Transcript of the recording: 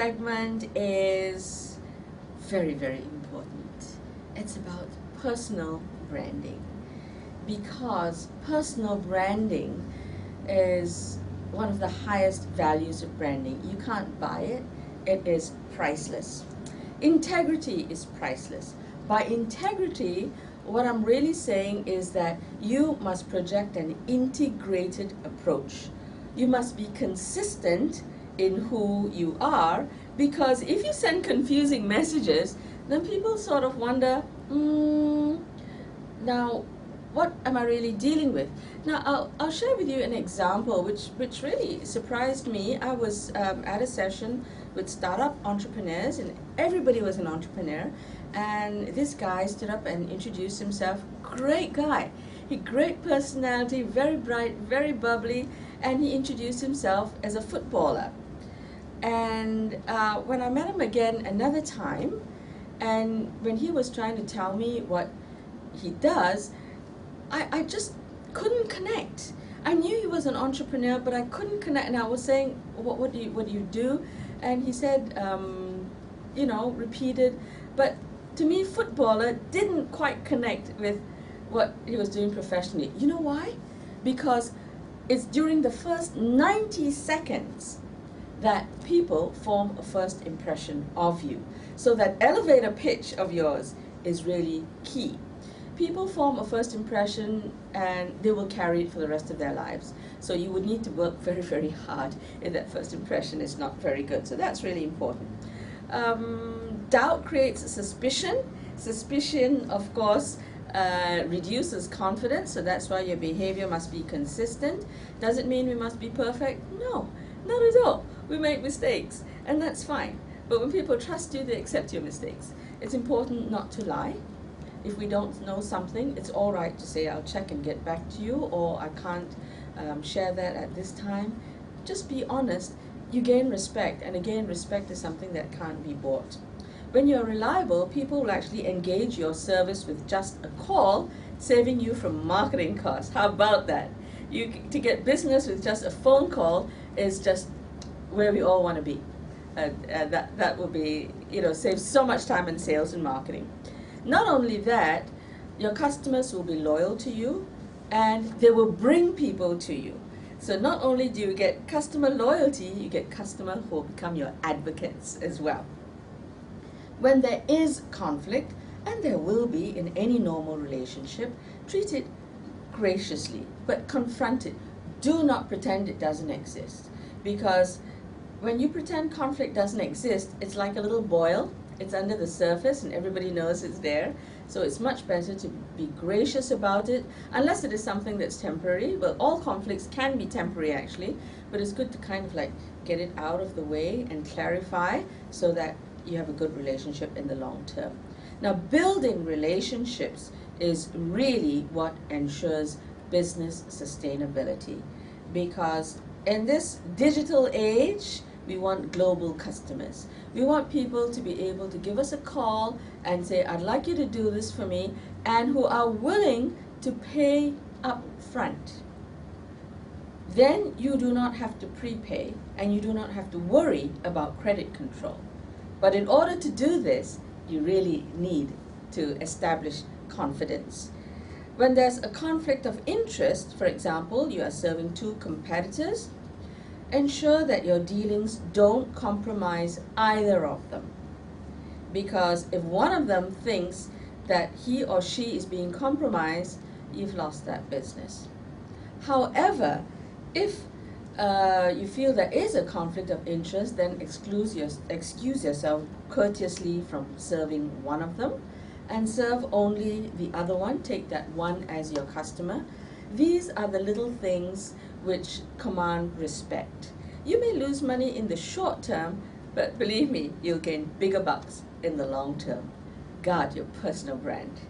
segment is very, very important. It's about personal branding, because personal branding is one of the highest values of branding. You can't buy it. It is priceless. Integrity is priceless. By integrity, what I'm really saying is that you must project an integrated approach. You must be consistent in who you are, because if you send confusing messages, then people sort of wonder, now what am I really dealing with? Now I'll share with you an example which really surprised me. I was at a session with startup entrepreneurs, and everybody was an entrepreneur, and this guy stood up and introduced himself. Great guy, great personality, very bright, very bubbly, and he introduced himself as a footballer. And when I met him again another time, and when he was trying to tell me what he does, I just couldn't connect. I knew he was an entrepreneur, but I couldn't connect. And I was saying, what do you do? And he said, repeated. But to me, footballer didn't quite connect with what he was doing professionally. You know why? Because it's during the first 90 seconds that people form a first impression of you. So that elevator pitch of yours is really key. People form a first impression and they will carry it for the rest of their lives. So you would need to work very, very hard if that first impression is not very good. So that's really important. Doubt creates suspicion. Suspicion, of course, reduces confidence. So that's why your behavior must be consistent. Does it mean we must be perfect? No, not at all. We make mistakes, and that's fine. But when people trust you, they accept your mistakes. It's important not to lie. If we don't know something, it's all right to say, I'll check and get back to you, or I can't share that at this time. Just be honest. You gain respect, and again, respect is something that can't be bought. When you're reliable, people will actually engage your service with just a call, saving you from marketing costs. How about that? To get business with just a phone call is just where we all want to be. That will be, save so much time in sales and marketing. Not only that, your customers will be loyal to you, and they will bring people to you. So not only do you get customer loyalty, you get customers who will become your advocates as well. When there is conflict, and there will be in any normal relationship, treat it graciously, but confront it. Do not pretend it doesn't exist, because when you pretend conflict doesn't exist, it's like a little boil. It's under the surface and everybody knows it's there. So it's much better to be gracious about it, unless it is something that's temporary. Well, all conflicts can be temporary actually, but it's good to kind of like get it out of the way and clarify so that you have a good relationship in the long term. Now, building relationships is really what ensures business sustainability, because in this digital age, we want global customers. We want people to be able to give us a call and say, I'd like you to do this for me, and who are willing to pay up front. Then you do not have to prepay, and you do not have to worry about credit control. But in order to do this, you really need to establish confidence. When there's a conflict of interest, for example, you are serving two competitors, ensure that your dealings don't compromise either of them. Because if one of them thinks that he or she is being compromised, you've lost that business. However, if you feel there is a conflict of interest, then excuse yourself courteously from serving one of them and serve only the other one. Take that one as your customer. These are the little things which command respect. You may lose money in the short term, but believe me, you'll gain bigger bucks in the long term. Guard your personal brand.